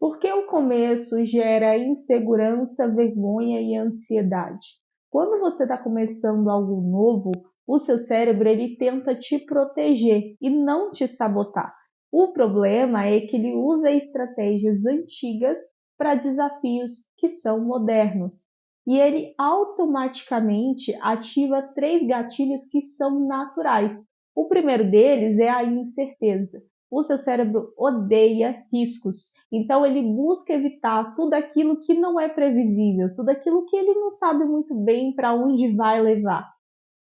Porque o começo gera insegurança, vergonha e ansiedade. Quando você está começando algo novo, o seu cérebro ele tenta te proteger e não te sabotar. O problema é que ele usa estratégias antigas para desafios que são modernos. E ele automaticamente ativa três gatilhos que são naturais. O primeiro deles é a incerteza. O seu cérebro odeia riscos. Então, ele busca evitar tudo aquilo que não é previsível, tudo aquilo que ele não sabe muito bem para onde vai levar.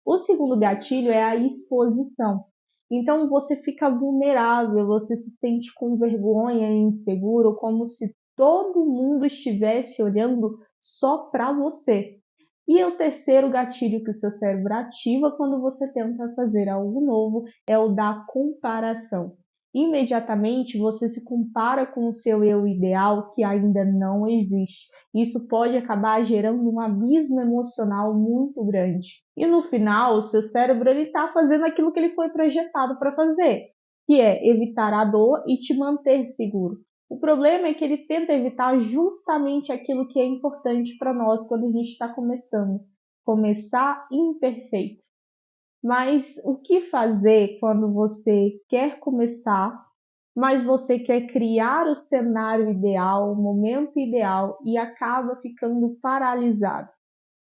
O segundo gatilho é a exposição. Então, você fica vulnerável, você se sente com vergonha e inseguro, como se todo mundo estivesse olhando só para você. E o terceiro gatilho que o seu cérebro ativa quando você tenta fazer algo novo é o da comparação. Imediatamente você se compara com o seu eu ideal que ainda não existe. Isso pode acabar gerando um abismo emocional muito grande. E no final, o seu cérebro está fazendo aquilo que ele foi projetado para fazer, que é evitar a dor e te manter seguro. O problema é que ele tenta evitar justamente aquilo que é importante para nós quando a gente está começando. Começar imperfeito. Mas o que fazer quando você quer começar, mas você quer criar o cenário ideal, o momento ideal e acaba ficando paralisado?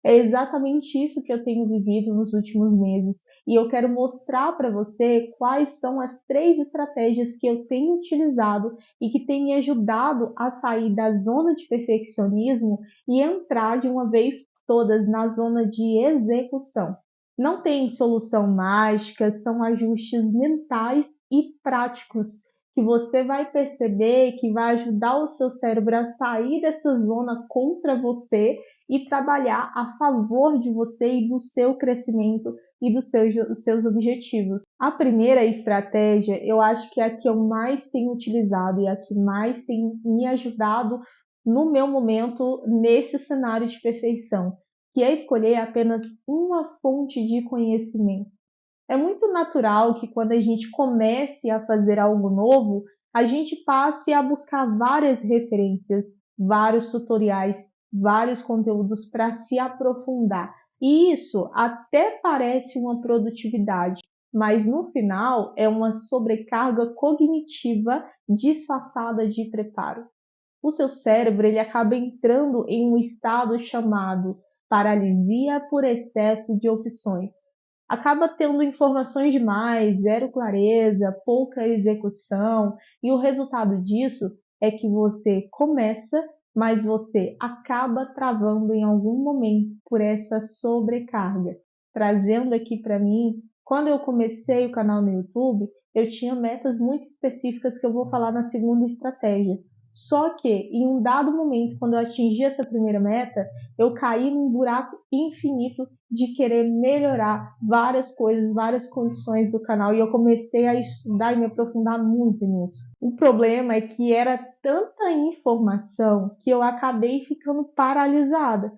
É exatamente isso que eu tenho vivido nos últimos meses e eu quero mostrar para você quais são as três estratégias que eu tenho utilizado e que têm me ajudado a sair da zona de perfeccionismo e entrar de uma vez por todas na zona de execução. Não tem solução mágica, são ajustes mentais e práticos que você vai perceber que vai ajudar o seu cérebro a sair dessa zona contra você e trabalhar a favor de você e do seu crescimento e dos seus objetivos. A primeira estratégia, eu acho que é a que eu mais tenho utilizado e a que mais tem me ajudado no meu momento nesse cenário de perfeição, que é escolher apenas uma fonte de conhecimento. É muito natural que quando a gente comece a fazer algo novo, a gente passe a buscar várias referências, vários tutoriais, vários conteúdos para se aprofundar. E isso até parece uma produtividade, mas no final é uma sobrecarga cognitiva disfarçada de preparo. O seu cérebro ele acaba entrando em um estado chamado paralisia por excesso de opções. Acaba tendo informações demais, zero clareza, pouca execução, e o resultado disso é que você começa, mas você acaba travando em algum momento por essa sobrecarga. Trazendo aqui para mim, quando eu comecei o canal no YouTube, eu tinha metas muito específicas que eu vou falar na segunda estratégia. Só que, em um dado momento, quando eu atingi essa primeira meta, eu caí num buraco infinito de querer melhorar várias coisas, várias condições do canal, e eu comecei a estudar e me aprofundar muito nisso. O problema é que era tanta informação que eu acabei ficando paralisada,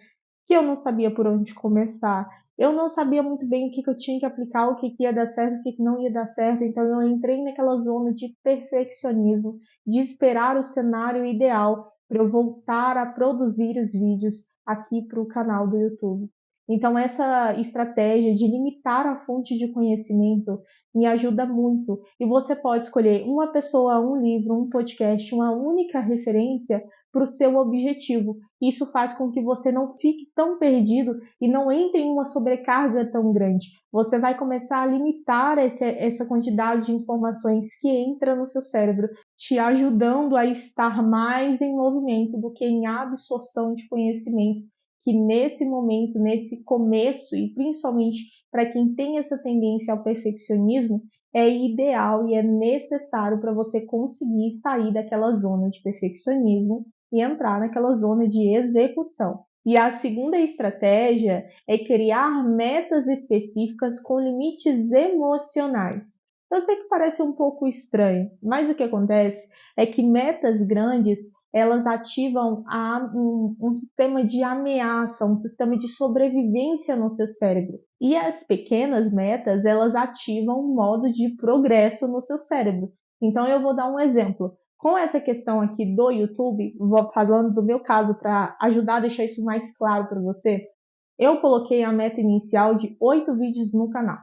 que eu não sabia por onde começar. Eu não sabia muito bem o que eu tinha que aplicar, o que ia dar certo, o que não ia dar certo. Então eu entrei naquela zona de perfeccionismo, de esperar o cenário ideal para eu voltar a produzir os vídeos aqui para o canal do YouTube. Então essa estratégia de limitar a fonte de conhecimento me ajuda muito. E você pode escolher uma pessoa, um livro, um podcast, uma única referência para o seu objetivo. Isso faz com que você não fique tão perdido e não entre em uma sobrecarga tão grande. Você vai começar a limitar essa quantidade de informações que entra no seu cérebro, te ajudando a estar mais em movimento do que em absorção de conhecimento, que nesse momento, nesse começo, e principalmente para quem tem essa tendência ao perfeccionismo, é ideal e é necessário para você conseguir sair daquela zona de perfeccionismo e entrar naquela zona de execução. E a segunda estratégia é criar metas específicas com limites emocionais. Eu sei que parece um pouco estranho, mas o que acontece é que metas grandes elas ativam um sistema de ameaça, um sistema de sobrevivência no seu cérebro. E as pequenas metas, elas ativam um modo de progresso no seu cérebro. Então eu vou dar um exemplo. Com essa questão aqui do YouTube, vou falando do meu caso para ajudar a deixar isso mais claro para você, eu coloquei a meta inicial de 8 vídeos no canal.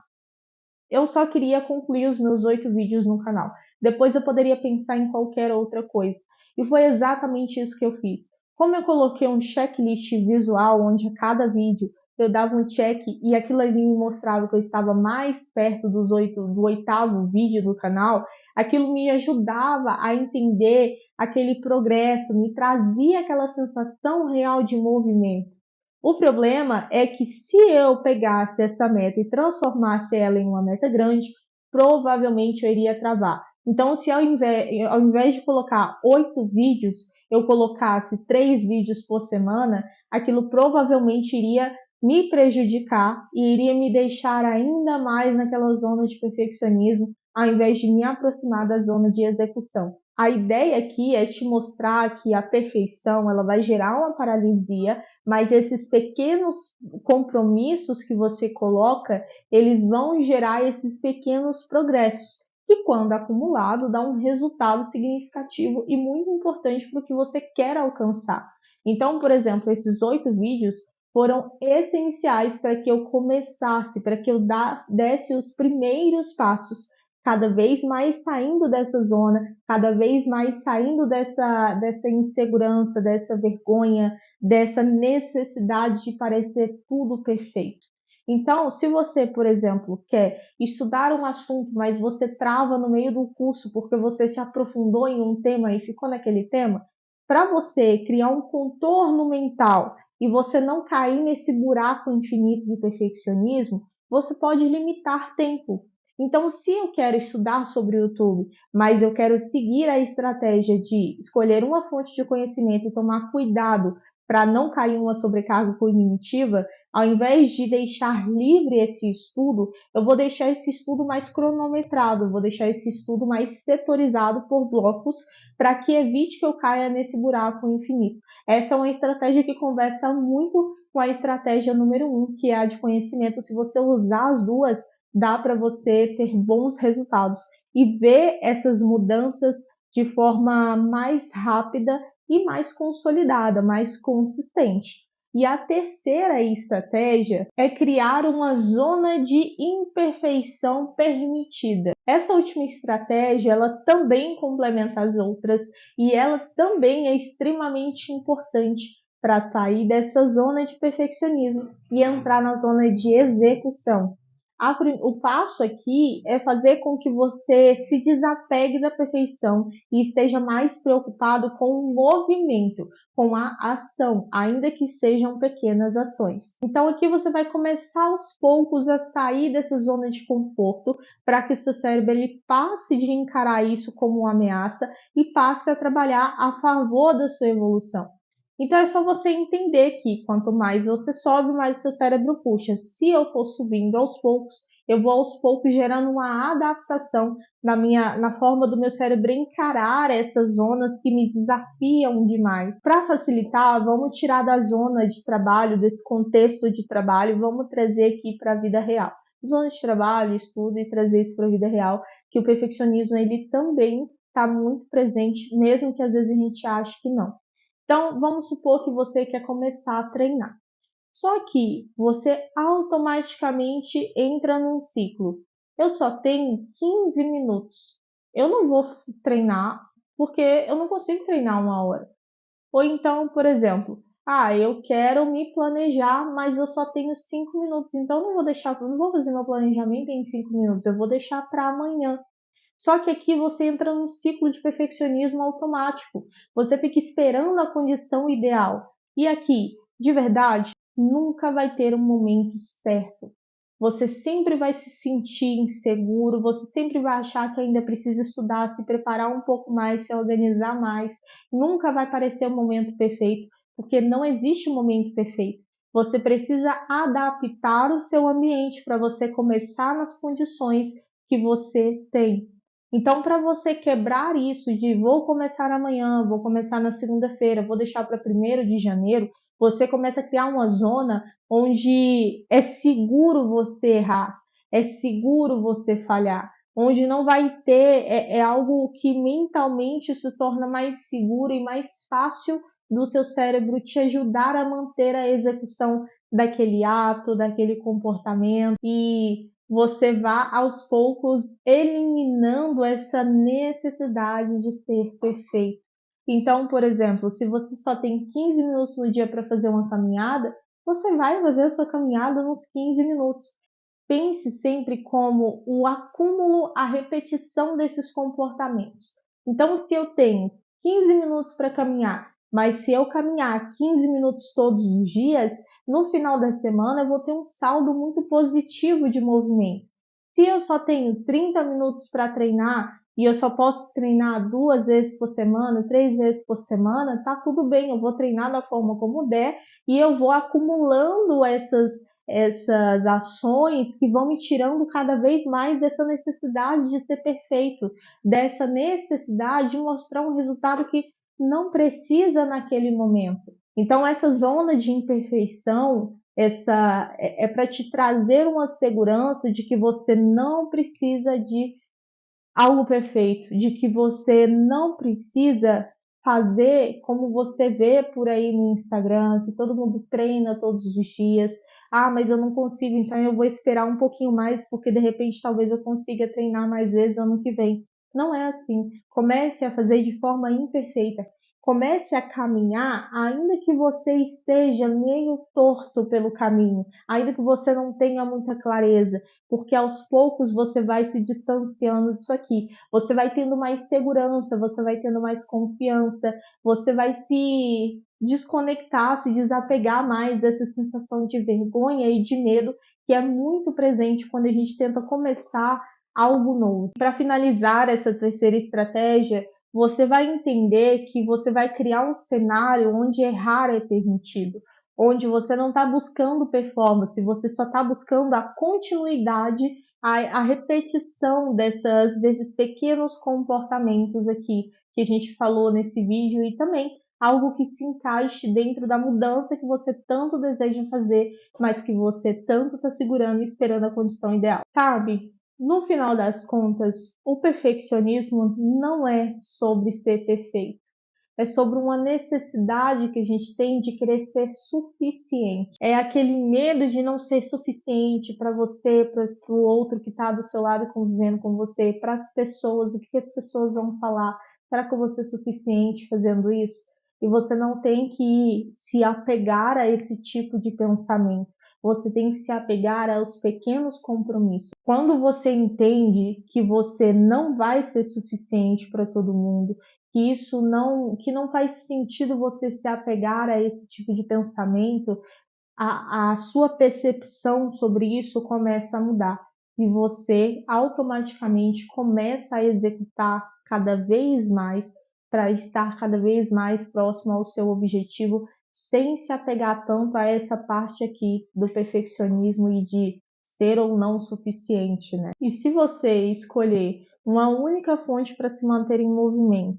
Eu só queria concluir os meus 8 vídeos no canal. Depois eu poderia pensar em qualquer outra coisa. E foi exatamente isso que eu fiz. Como eu coloquei um checklist visual, onde a cada vídeo eu dava um check e aquilo ali me mostrava que eu estava mais perto do oitavo vídeo do canal, aquilo me ajudava a entender aquele progresso, me trazia aquela sensação real de movimento. O problema é que se eu pegasse essa meta e transformasse ela em uma meta grande, provavelmente eu iria travar. Então, se ao invés de colocar 8 vídeos, eu colocasse 3 vídeos por semana, aquilo provavelmente iria me prejudicar e iria me deixar ainda mais naquela zona de perfeccionismo, ao invés de me aproximar da zona de execução. A ideia aqui é te mostrar que a perfeição ela vai gerar uma paralisia, mas esses pequenos compromissos que você coloca, eles vão gerar esses pequenos progressos, que quando acumulado dá um resultado significativo e muito importante para o que você quer alcançar. Então, por exemplo, esses 8 vídeos foram essenciais para que eu começasse, para que eu desse os primeiros passos, cada vez mais saindo dessa zona, cada vez mais saindo dessa insegurança, dessa vergonha, dessa necessidade de parecer tudo perfeito. Então, se você, por exemplo, quer estudar um assunto, mas você trava no meio do curso porque você se aprofundou em um tema e ficou naquele tema, para você criar um contorno mental e você não cair nesse buraco infinito de perfeccionismo, você pode limitar tempo. Então, se eu quero estudar sobre o YouTube, mas eu quero seguir a estratégia de escolher uma fonte de conhecimento e tomar cuidado para não cair em uma sobrecarga cognitiva, ao invés de deixar livre esse estudo, eu vou deixar esse estudo mais cronometrado, vou deixar esse estudo mais setorizado por blocos para que evite que eu caia nesse buraco infinito. Essa é uma estratégia que conversa muito com a estratégia número 1, que é a de conhecimento. Se você usar as duas, dá para você ter bons resultados e ver essas mudanças de forma mais rápida e mais consolidada, mais consistente. E a terceira estratégia é criar uma zona de imperfeição permitida. Essa última estratégia, ela também complementa as outras e ela também é extremamente importante para sair dessa zona de perfeccionismo e entrar na zona de execução. O passo aqui é fazer com que você se desapegue da perfeição e esteja mais preocupado com o movimento, com a ação, ainda que sejam pequenas ações. Então aqui você vai começar aos poucos a sair dessa zona de conforto para que o seu cérebro ele passe de encarar isso como uma ameaça e passe a trabalhar a favor da sua evolução. Então é só você entender que quanto mais você sobe, mais o seu cérebro puxa. Se eu for subindo aos poucos, eu vou aos poucos gerando uma adaptação na forma do meu cérebro encarar essas zonas que me desafiam demais. Para facilitar, vamos tirar da zona de trabalho, desse contexto de trabalho, vamos trazer aqui para a vida real. Zona de trabalho, estudo e trazer isso para a vida real, que o perfeccionismo ele também está muito presente, mesmo que às vezes a gente ache que não. Então, vamos supor que você quer começar a treinar. Só que você automaticamente entra num ciclo. Eu só tenho 15 minutos. Eu não vou treinar porque eu não consigo treinar 1 hora. Ou então, por exemplo, eu quero me planejar, mas eu só tenho 5 minutos. Então, não vou fazer meu planejamento em 5 minutos. Eu vou deixar para amanhã. Só que aqui você entra num ciclo de perfeccionismo automático. Você fica esperando a condição ideal. E aqui, de verdade, nunca vai ter um momento certo. Você sempre vai se sentir inseguro, você sempre vai achar que ainda precisa estudar, se preparar um pouco mais, se organizar mais. Nunca vai parecer o momento perfeito, porque não existe um momento perfeito. Você precisa adaptar o seu ambiente para você começar nas condições que você tem. Então, para você quebrar isso de vou começar amanhã, vou começar na segunda-feira, vou deixar para 1º de janeiro, você começa a criar uma zona onde é seguro você errar, é seguro você falhar. onde não vai ter, é algo que mentalmente se torna mais seguro e mais fácil do seu cérebro te ajudar a manter a execução daquele ato, daquele comportamento, e você vá aos poucos eliminando essa necessidade de ser perfeito. Então, por exemplo, se você só tem 15 minutos no dia para fazer uma caminhada, você vai fazer a sua caminhada nos 15 minutos. Pense sempre como o acúmulo, a repetição desses comportamentos. Então, se eu tenho 15 minutos para caminhar, mas se eu caminhar 15 minutos todos os dias, no final da semana eu vou ter um saldo muito positivo de movimento. Se eu só tenho 30 minutos para treinar e eu só posso treinar 2 vezes por semana, 3 vezes por semana, tá tudo bem, eu vou treinar da forma como der e eu vou acumulando essas ações que vão me tirando cada vez mais dessa necessidade de ser perfeito, dessa necessidade de mostrar um resultado que não precisa naquele momento. Então, essa zona de imperfeição, é para te trazer uma segurança de que você não precisa de algo perfeito, de que você não precisa fazer como você vê por aí no Instagram, que todo mundo treina todos os dias. Ah, mas eu não consigo, então eu vou esperar um pouquinho mais, porque de repente talvez eu consiga treinar mais vezes ano que vem. Não é assim. Comece a fazer de forma imperfeita. Comece a caminhar, ainda que você esteja meio torto pelo caminho, ainda que você não tenha muita clareza, porque aos poucos você vai se distanciando disso aqui. Você vai tendo mais segurança, você vai tendo mais confiança, você vai se desconectar, se desapegar mais dessa sensação de vergonha e de medo que é muito presente quando a gente tenta começar algo novo. Para finalizar essa terceira estratégia, você vai entender que você vai criar um cenário onde errar é permitido, onde você não está buscando performance, você só está buscando a continuidade, a repetição desses pequenos comportamentos aqui que a gente falou nesse vídeo e também algo que se encaixe dentro da mudança que você tanto deseja fazer, mas que você tanto está segurando e esperando a condição ideal. Sabe? No final das contas, o perfeccionismo não é sobre ser perfeito. É sobre uma necessidade que a gente tem de querer ser suficiente. É aquele medo de não ser suficiente para você, para o outro que está do seu lado convivendo com você, para as pessoas, o que as pessoas vão falar. Será que eu vou ser suficiente fazendo isso? E você não tem que se apegar a esse tipo de pensamento. Você tem que se apegar aos pequenos compromissos. Quando você entende que você não vai ser suficiente para todo mundo, que não faz sentido você se apegar a esse tipo de pensamento, a sua percepção sobre isso começa a mudar e você automaticamente começa a executar cada vez mais para estar cada vez mais próximo ao seu objetivo, sem se apegar tanto a essa parte aqui do perfeccionismo e de ser ou não suficiente, né? E se você escolher uma única fonte para se manter em movimento,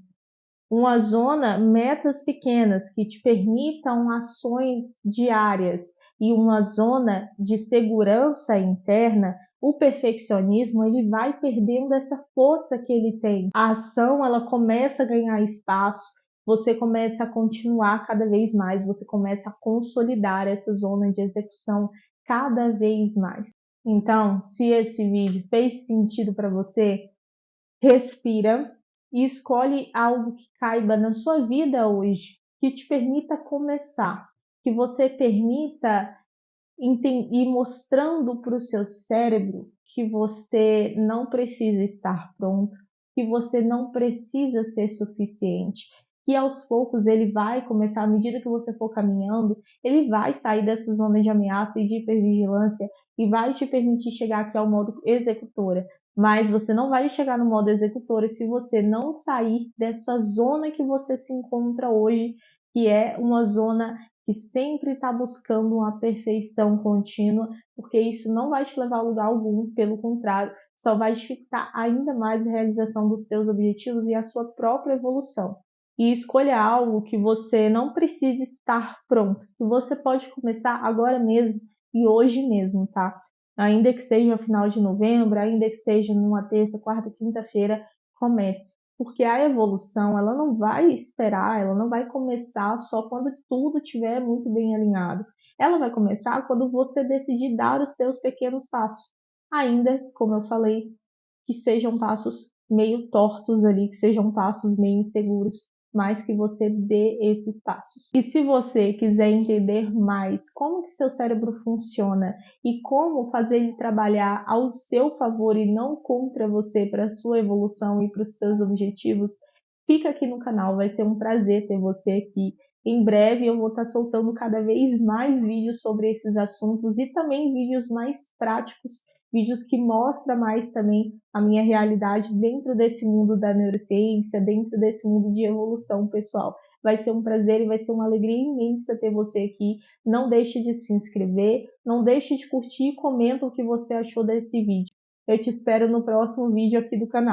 uma zona, metas pequenas que te permitam ações diárias e uma zona de segurança interna, o perfeccionismo ele vai perdendo essa força que ele tem. A ação ela começa a ganhar espaço, você começa a continuar cada vez mais, você começa a consolidar essa zona de execução cada vez mais. Então, se esse vídeo fez sentido para você, respira e escolhe algo que caiba na sua vida hoje, que te permita começar, que você permita ir mostrando para o seu cérebro que você não precisa estar pronto, que você não precisa ser suficiente, que aos poucos ele vai começar, à medida que você for caminhando, ele vai sair dessa zona de ameaça e de hipervigilância e vai te permitir chegar aqui ao modo executora. Mas você não vai chegar no modo executora se você não sair dessa zona que você se encontra hoje, que é uma zona que sempre está buscando uma perfeição contínua, porque isso não vai te levar a lugar algum, pelo contrário, só vai dificultar ainda mais a realização dos teus objetivos e a sua própria evolução. E escolha algo que você não precise estar pronto, que você pode começar agora mesmo e hoje mesmo, tá? ainda que seja no final de novembro, ainda que seja numa terça, quarta, quinta-feira, comece. Porque a evolução, ela não vai esperar, ela não vai começar só quando tudo estiver muito bem alinhado. Ela vai começar quando você decidir dar os seus pequenos passos. Ainda, como eu falei, que sejam passos meio tortos ali, que sejam passos meio inseguros, mas que você dê esses passos. E se você quiser entender mais como que seu cérebro funciona e como fazer ele trabalhar ao seu favor e não contra você para a sua evolução e para os seus objetivos, fica aqui no canal, vai ser um prazer ter você aqui. Em breve eu vou estar soltando cada vez mais vídeos sobre esses assuntos e também vídeos mais práticos, vídeos que mostram mais também a minha realidade dentro desse mundo da neurociência, dentro desse mundo de evolução pessoal. Vai ser um prazer e vai ser uma alegria imensa ter você aqui. Não deixe de se inscrever, não deixe de curtir e comenta o que você achou desse vídeo. Eu te espero no próximo vídeo aqui do canal.